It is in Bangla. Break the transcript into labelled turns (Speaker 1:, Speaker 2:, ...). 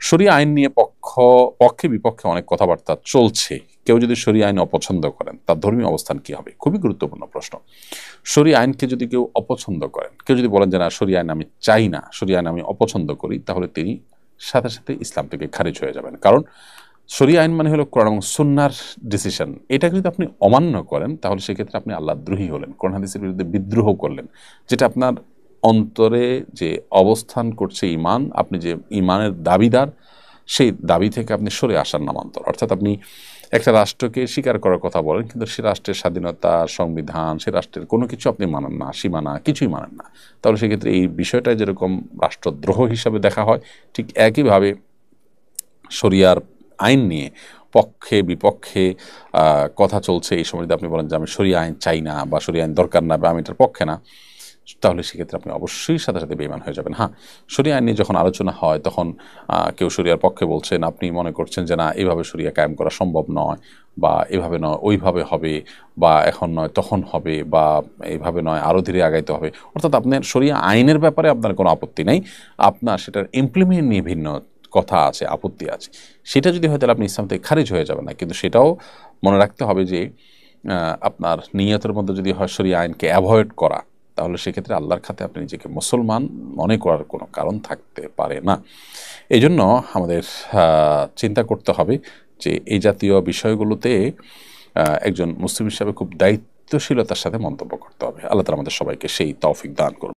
Speaker 1: শরিয়া আইন নিয়ে পক্ষে বিপক্ষে অনেক কথাবার্তা চলছে। কেউ যদি শরিয়া আইন অপছন্দ করেন তার ধর্মীয় অবস্থান কি হবে? খুবই গুরুত্বপূর্ণ প্রশ্ন। শরিয়া আইনকে যদি কেউ অপছন্দ করেন, কেউ যদি বলেন যে না শরিয়া আইন আমি চাই না, শরিয়া আইন আমি অপছন্দ করি, তাহলে তিনি সাথে সাথে ইসলাম থেকে খারিজ হয়ে যাবেন। কারণ শরিয়া আইন মানে হলো কোরআন এবং সুন্নাহর ডিসিশন। এটাকে যদি আপনি অমান্য করেন তাহলে সেক্ষেত্রে আপনি আল্লাহদ্রোহী হলেন, কোরআন হাদিসের বিরুদ্ধে বিদ্রোহ করলেন। যেটা আপনার অন্তরে যে অবস্থান করছে ইমান, আপনি যে ইমানের দাবিদার, সেই দাবি থেকে আপনি সরে আসার নামান্তর। অর্থাৎ আপনি একটা রাষ্ট্রকে স্বীকার করার কথা বলেন, কিন্তু সে রাষ্ট্রের স্বাধীনতা, সংবিধান, সে রাষ্ট্রের কোনো কিছু আপনি মানেন না, সীমানা কিছুই মানেন না। তাহলে সেক্ষেত্রে এই বিষয়টা যেরকম রাষ্ট্রদ্রোহ হিসাবে দেখা হয়, ঠিক একইভাবে শরিয়ার আইন নিয়ে পক্ষে বিপক্ষে কথা চলছে, এই সময় যদি আপনি বলেন যে আমি শরিয়া আইন চাই না বা শরিয়া আইন দরকার না বা আমি এটার পক্ষে না, তাহলে সেক্ষেত্রে আপনি অবশ্যই সাথে সাথে বেঈমান হয়ে যাবেন। হ্যাঁ, শরিয়া আইন নিয়ে যখন আলোচনা হয় তখন কেউ শরিয়ার পক্ষে বলছেন, আপনি মনে করছেন যে না এইভাবে শরিয়া কায়েম করা সম্ভব নয়, বা এভাবে নয় ওইভাবে হবে, বা এখন নয় তখন হবে, বা এইভাবে নয় আরও ধীরে আগাইতে হবে। অর্থাৎ আপনার শরিয়া আইনের ব্যাপারে আপনার কোনো আপত্তি নেই, আপনার সেটার ইমপ্লিমেন্ট নিয়ে ভিন্ন কথা আছে, আপত্তি আছে। সেটা যদি হয় তাহলে আপনি ইসলাম থেকে খারিজ হয়ে যাবেন না, কিন্তু সেটাও মনে রাখতে হবে যে আপনার নিয়তের মধ্যে যদি হয় শরিয়া আইনকে অ্যাভয়েড করা, তাহলে সেক্ষেত্রে আল্লাহর খাতে আপনি নিজেকে মুসলমান মনে করার কোনো কারণ থাকতে পারে না। এই জন্য আমাদের চিন্তা করতে হবে যে এই জাতীয় বিষয়গুলোতে একজন মুসলিম হিসাবে খুব দায়িত্বশীলতার সাথে মন্তব্য করতে হবে। আল্লাহ তাআলা আমাদের সবাইকে সেই তৌফিক দান করুন।